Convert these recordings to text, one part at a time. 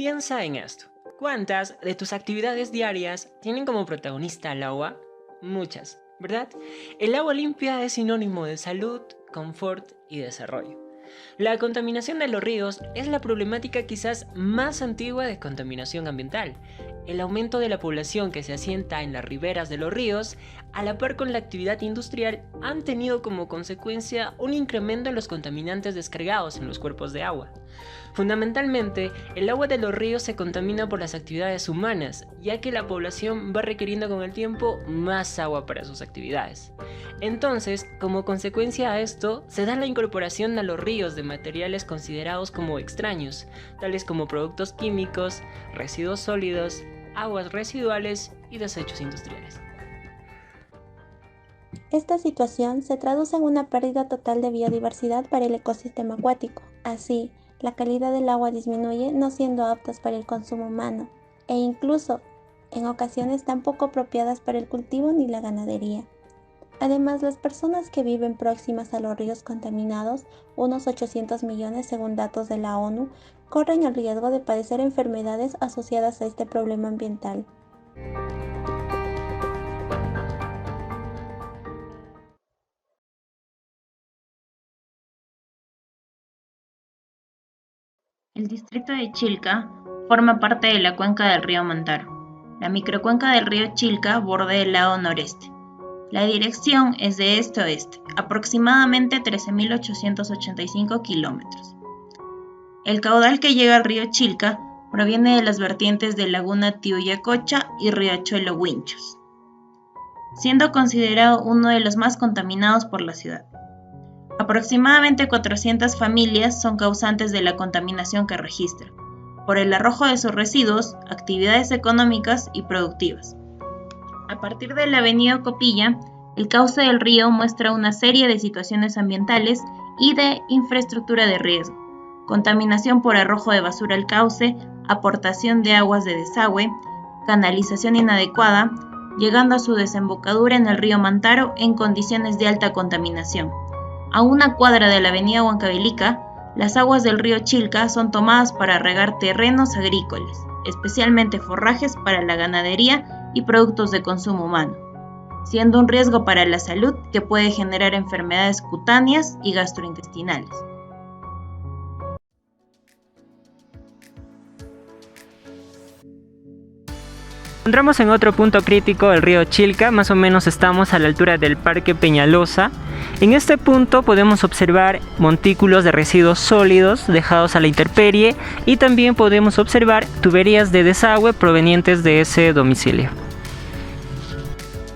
Piensa en esto. ¿Cuántas de tus actividades diarias tienen como protagonista el agua? Muchas, ¿verdad? El agua limpia es sinónimo de salud, confort y desarrollo. La contaminación de los ríos es la problemática quizás más antigua de contaminación ambiental. El aumento de la población que se asienta en las riberas de los ríos, a la par con la actividad industrial, han tenido como consecuencia un incremento en los contaminantes descargados en los cuerpos de agua. Fundamentalmente, el agua de los ríos se contamina por las actividades humanas, ya que la población va requiriendo con el tiempo más agua para sus actividades. Entonces, como consecuencia a esto, se da la incorporación a los ríos de materiales considerados como extraños, tales como productos químicos, residuos sólidos, aguas residuales y desechos industriales. Esta situación se traduce en una pérdida total de biodiversidad para el ecosistema acuático. Así, la calidad del agua disminuye, no siendo aptas para el consumo humano, e incluso, en ocasiones, tan poco apropiadas para el cultivo ni la ganadería. Además, las personas que viven próximas a los ríos contaminados, unos 800 millones según datos de la ONU, corren el riesgo de padecer enfermedades asociadas a este problema ambiental. El distrito de Chilca forma parte de la cuenca del río Mantaro. La microcuenca del río Chilca bordea el lado noreste. La dirección es de este a oeste, aproximadamente 13.885 kilómetros. El caudal que llega al río Chilca proviene de las vertientes de Laguna Tiuyacocha y Riachuelo Huinchos, siendo considerado uno de los más contaminados por la ciudad. Aproximadamente 400 familias son causantes de la contaminación que registra, por el arrojo de sus residuos, actividades económicas y productivas. A partir de la avenida Copilla, el cauce del río muestra una serie de situaciones ambientales y de infraestructura de riesgo: contaminación por arrojo de basura al cauce, aportación de aguas de desagüe, canalización inadecuada, llegando a su desembocadura en el río Mantaro en condiciones de alta contaminación. A una cuadra de la avenida Huancavelica, las aguas del río Chilca son tomadas para regar terrenos agrícolas, especialmente forrajes para la ganadería y productos de consumo humano, siendo un riesgo para la salud que puede generar enfermedades cutáneas y gastrointestinales. Encontramos en otro punto crítico el río Chilca, más o menos estamos a la altura del Parque Peñalosa. En este punto podemos observar montículos de residuos sólidos dejados a la intemperie y también podemos observar tuberías de desagüe provenientes de ese domicilio.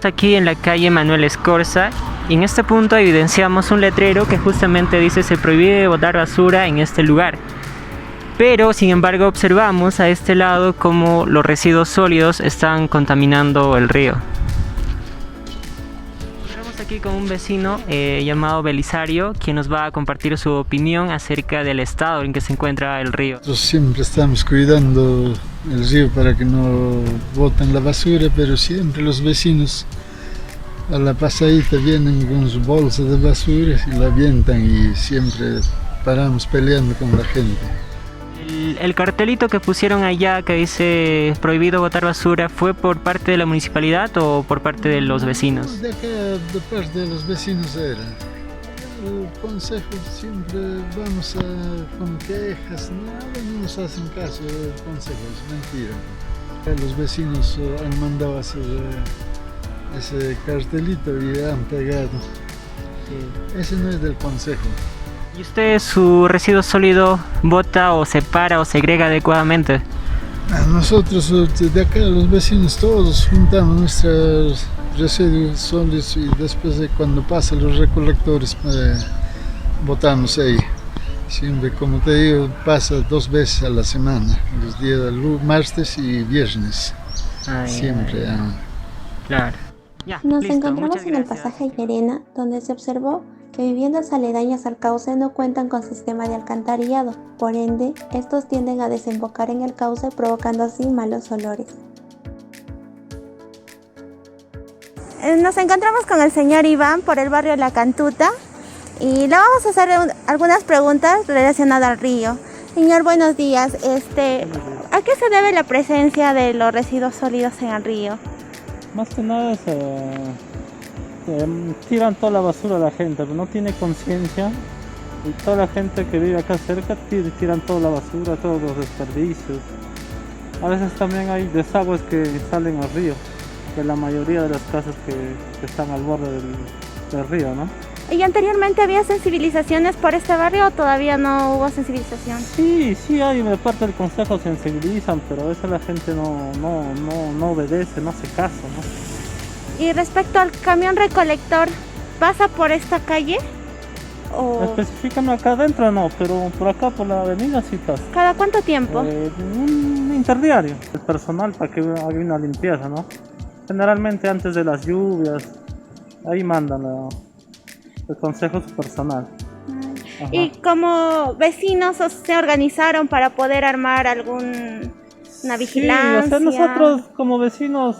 Aquí en la calle Manuel Escorza, y en este punto evidenciamos un letrero que justamente dice: se prohíbe botar basura en este lugar. Pero sin embargo observamos a este lado cómo los residuos sólidos están contaminando el río. Estamos aquí con un vecino llamado Belisario, quien nos va a compartir su opinión acerca del estado en que se encuentra el río. Nosotros siempre estamos cuidando el río para que no boten la basura, pero siempre los vecinos a la pasadita vienen con su bolsa de basura y la avientan, y siempre paramos peleando con la gente. El cartelito que pusieron allá que dice prohibido botar basura, ¿fue por parte de la municipalidad o por parte de los vecinos? De acá, de parte de los vecinos era. El consejo siempre vamos con quejas, no nos hacen caso, el consejo es mentira. Los vecinos han mandado a hacer ese cartelito y han pegado. Sí. Ese no es del consejo. ¿Y usted su residuo sólido bota o separa o segrega adecuadamente? Nosotros de acá, los vecinos, todos juntamos nuestros residuos sólidos y después de cuando pasan los recolectores botamos ahí. Siempre, como te digo, pasa 2 veces a la semana, los días de martes y viernes. Siempre. Claro. Nos encontramos en el pasaje Llerena, donde se observó que viviendas aledañas al cauce no cuentan con sistema de alcantarillado, por ende, estos tienden a desembocar en el cauce, provocando así malos olores. Nos encontramos con el señor Iván por el barrio La Cantuta y le vamos a hacer algunas preguntas relacionadas al río. Señor, buenos días. ¿A qué se debe la presencia de los residuos sólidos en el río? Más que nada es, tiran toda la basura a la gente, pero no tiene conciencia. Y toda la gente que vive acá cerca tiran toda la basura, todos los desperdicios. A veces también hay desagües que salen al río, de la mayoría de las casas que están al borde del río, ¿no? ¿Y anteriormente había sensibilizaciones por este barrio o todavía no hubo sensibilización? Sí hay, de parte del consejo sensibilizan, pero a veces la gente no obedece, no hace caso, ¿no? Y respecto al camión recolector, ¿pasa por esta calle? ¿O Específicamente acá adentro no, pero por acá por la avenida sí pasa. cada cuánto tiempo? Un interdiario, el personal para que haga una limpieza, ¿no? Generalmente antes de las lluvias, ahí mandan el consejo su personal. Ajá. ¿Y como vecinos se organizaron para poder armar alguna vigilancia? Sí, o sea, nosotros como vecinos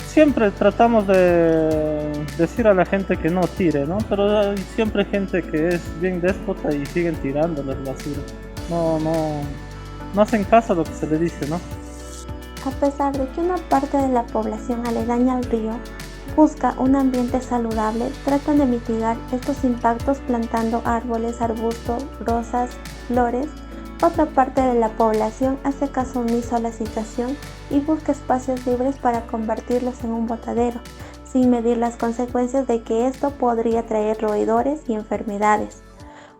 siempre tratamos de decir a la gente que no tire, ¿no? Pero hay siempre gente que es bien déspota y siguen tirando las basuras. No hacen caso a lo que se les dice, ¿no? A pesar de que una parte de la población aledaña al río busca un ambiente saludable, tratan de mitigar estos impactos plantando árboles, arbustos, rosas, flores. Otra parte de la población hace caso omiso a la situación y busca espacios libres para convertirlos en un botadero, sin medir las consecuencias de que esto podría traer roedores y enfermedades.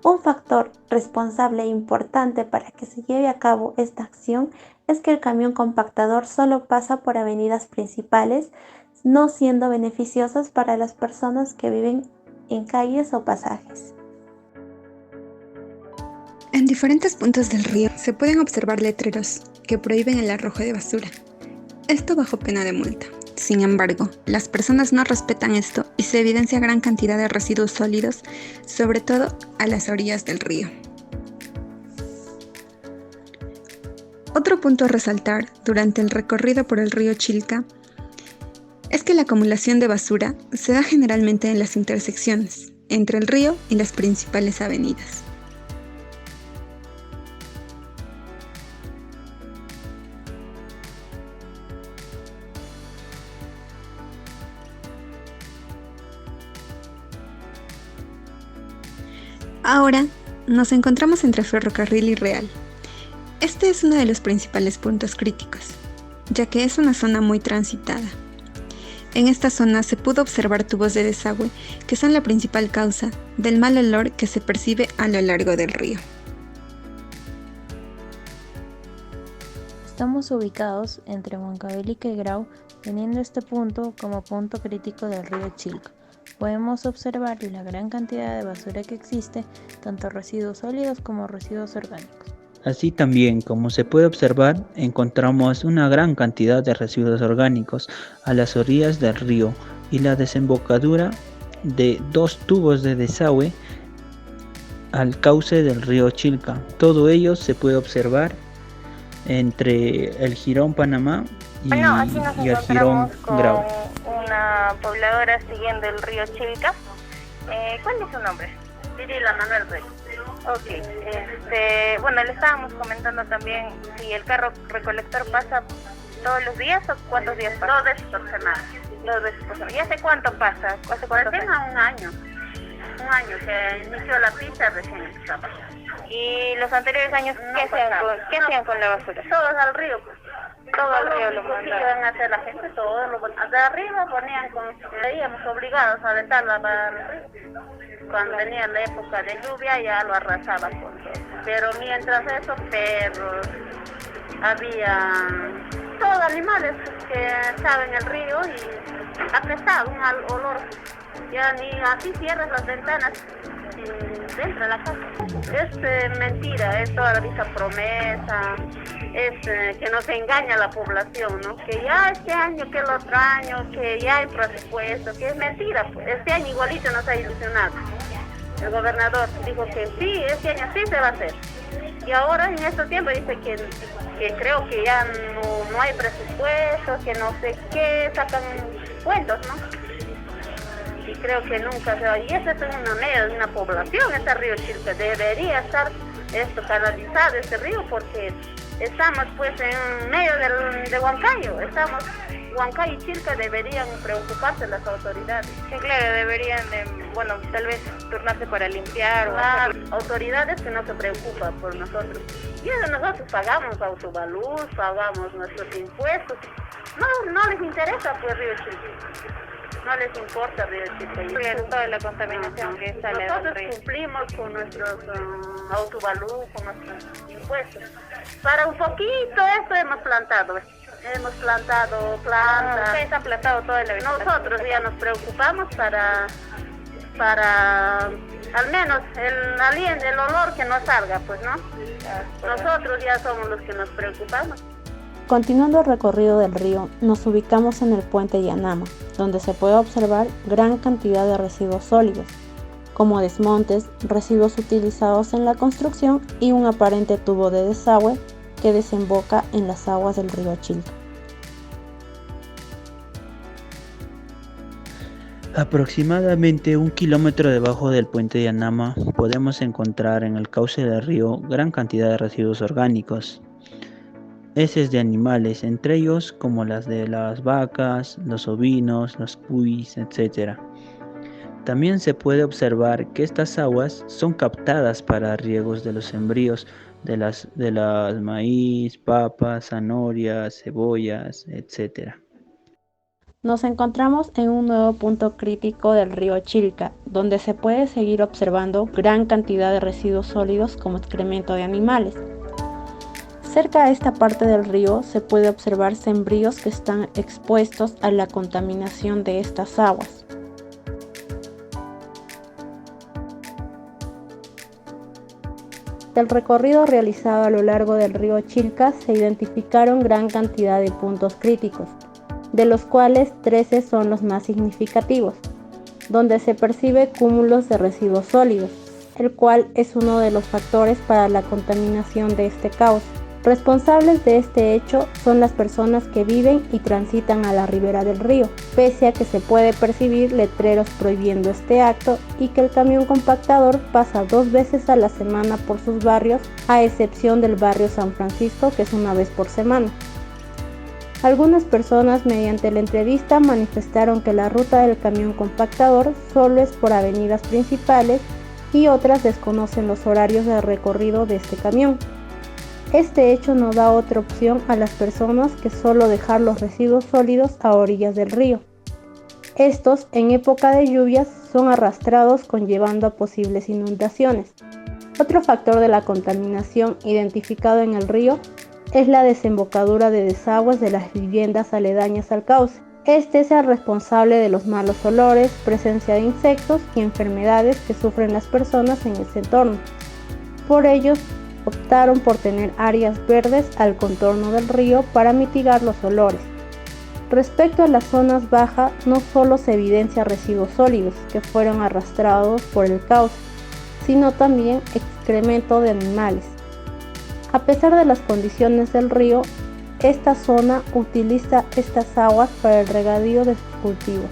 Un factor responsable e importante para que se lleve a cabo esta acción es que el camión compactador solo pasa por avenidas principales, no siendo beneficiosas para las personas que viven en calles o pasajes. En diferentes puntos del río se pueden observar letreros que prohíben el arrojo de basura. Esto bajo pena de multa. Sin embargo, las personas no respetan esto y se evidencia gran cantidad de residuos sólidos, sobre todo a las orillas del río. Otro punto a resaltar durante el recorrido por el río Chilca es que la acumulación de basura se da generalmente en las intersecciones entre el río y las principales avenidas. Ahora nos encontramos entre Ferrocarril y Real. Este es uno de los principales puntos críticos, ya que es una zona muy transitada. En esta zona se pudo observar tubos de desagüe que son la principal causa del mal olor que se percibe a lo largo del río. Estamos ubicados entre Huancavelica y Quegrao, teniendo este punto como punto crítico del río Chilca. Podemos observar la gran cantidad de basura que existe, tanto residuos sólidos como residuos orgánicos. Así también, como se puede observar, encontramos una gran cantidad de residuos orgánicos a las orillas del río y la desembocadura de 2 tubos de desagüe al cauce del río Chilca. Todo ello se puede observar entre el jirón Panamá y el jirón Grau. Una pobladora siguiendo el río Chilca. ¿Cuál es su nombre? Cirila Manuel Rey. Ok, bueno, le estábamos comentando también si el carro recolector pasa todos los días o cuántos días pasa. 2 veces por semana. 2 veces por semana. ¿Y hace cuánto pasa? ¿Hace cuánto recién a un año. Un año que inició la pista, recién empezó a pasar. ¿Y los anteriores años qué hacían con la basura? Todos al río, pues. Todo al río lo mandaban. Iban a hacer la gente, todo lo de arriba ponían, veíamos obligados a aventarla para el río. Cuando venía la época de lluvia ya lo arrasaban con todo. Pero mientras eso, perros, había todos animales que estaban en el río y apestaba un mal olor. Ya ni así cierras las ventanas dentro de la casa. Es mentira, es toda esa promesa, es que nos engaña la población, ¿no? Que ya este año, que el otro año, que ya hay presupuesto, que es mentira. Pues. Este año igualito nos ha ilusionado. El gobernador dijo que sí, este año sí se va a hacer. Y ahora en estos tiempos dice que creo que ya no hay presupuesto, que no sé qué, sacan cuentos, ¿no? Y creo que nunca se va. Y esa es una media de una población, este río Chilca. Debería estar canalizado este río porque estamos pues en medio de Huancayo, Huancayo y Chilca deberían preocuparse las autoridades. Sí, claro, deberían bueno, tal vez turnarse para limpiar o autoridades que no se preocupan por nosotros. Y nosotros pagamos autovalús, pagamos nuestros impuestos. No les interesa pues Río Chilca. No les importa Río Chilca. Toda la contaminación que sale del río. Nosotros cumplimos con nuestros autovalús, con nuestros impuestos. Para un poquito esto hemos plantado plantas. Ustedes han plantado toda la vegetación. Nosotros ya nos preocupamos para al menos el olor que no salga, pues, ¿no? Nosotros ya somos los que nos preocupamos. Continuando el recorrido del río, nos ubicamos en el puente Yanama, donde se puede observar gran cantidad de residuos sólidos, como desmontes, residuos utilizados en la construcción y un aparente tubo de desagüe que desemboca en las aguas del río Chilca. Aproximadamente 1 kilómetro debajo del puente de Yanama podemos encontrar en el cauce del río gran cantidad de residuos orgánicos, heces de animales, entre ellos como las de las vacas, los ovinos, los cuis, etc. También se puede observar que estas aguas son captadas para riegos de los sembríos de las maíz, papas, zanahorias, cebollas, etc. Nos encontramos en un nuevo punto crítico del río Chilca, donde se puede seguir observando gran cantidad de residuos sólidos como excremento de animales. Cerca a esta parte del río se puede observar sembríos que están expuestos a la contaminación de estas aguas. Del recorrido realizado a lo largo del río Chilca se identificaron gran cantidad de puntos críticos, de los cuales 13 son los más significativos, donde se percibe cúmulos de residuos sólidos, el cual es uno de los factores para la contaminación de este cauce. Responsables de este hecho son las personas que viven y transitan a la ribera del río, pese a que se puede percibir letreros prohibiendo este acto y que el camión compactador pasa 2 veces a la semana por sus barrios, a excepción del barrio San Francisco, que es una vez por semana. Algunas personas mediante la entrevista manifestaron que la ruta del camión compactador solo es por avenidas principales y otras desconocen los horarios de recorrido de este camión. Este hecho no da otra opción a las personas que solo dejar los residuos sólidos a orillas del río. Estos, en época de lluvias, son arrastrados conllevando a posibles inundaciones. Otro factor de la contaminación identificado en el río es la desembocadura de desagües de las viviendas aledañas al cauce. Este es el responsable de los malos olores, presencia de insectos y enfermedades que sufren las personas en ese entorno. Por ello, optaron por tener áreas verdes al contorno del río para mitigar los olores. Respecto a las zonas bajas, no solo se evidencia residuos sólidos que fueron arrastrados por el cauce, sino también excremento de animales. A pesar de las condiciones del río, esta zona utiliza estas aguas para el regadío de sus cultivos.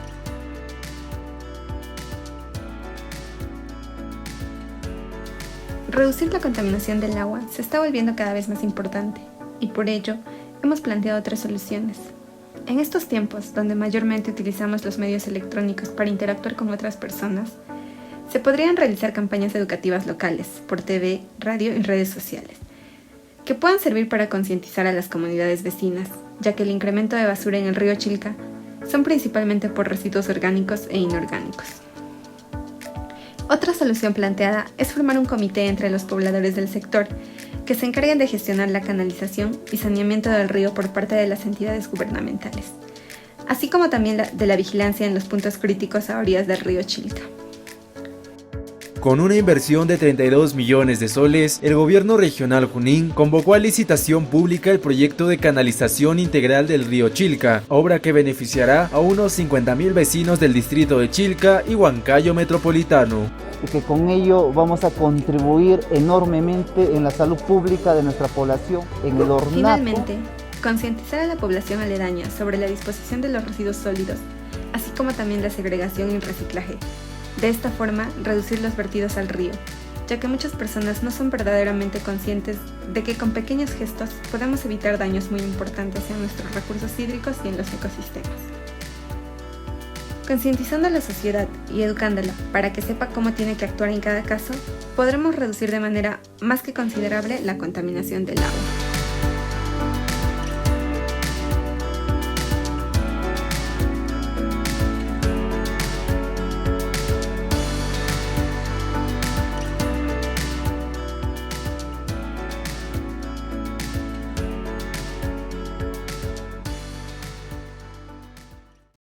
Reducir la contaminación del agua se está volviendo cada vez más importante y por ello hemos planteado otras soluciones. En estos tiempos, donde mayormente utilizamos los medios electrónicos para interactuar con otras personas, se podrían realizar campañas educativas locales por TV, radio y redes sociales, que puedan servir para concientizar a las comunidades vecinas, ya que el incremento de basura en el río Chilca son principalmente por residuos orgánicos e inorgánicos. Otra solución planteada es formar un comité entre los pobladores del sector que se encarguen de gestionar la canalización y saneamiento del río por parte de las entidades gubernamentales, así como también de la vigilancia en los puntos críticos a orillas del río Chilca. Con una inversión de 32 millones de soles, el gobierno regional Junín convocó a licitación pública el proyecto de canalización integral del río Chilca, obra que beneficiará a unos 50.000 vecinos del distrito de Chilca y Huancayo metropolitano. Y que con ello vamos a contribuir enormemente en la salud pública de nuestra población, en el ornato. Finalmente, concientizar a la población aledaña sobre la disposición de los residuos sólidos, así como también la segregación y el reciclaje. De esta forma, reducir los vertidos al río, ya que muchas personas no son verdaderamente conscientes de que con pequeños gestos podemos evitar daños muy importantes en nuestros recursos hídricos y en los ecosistemas. Concientizando a la sociedad y educándola para que sepa cómo tiene que actuar en cada caso, podremos reducir de manera más que considerable la contaminación del agua.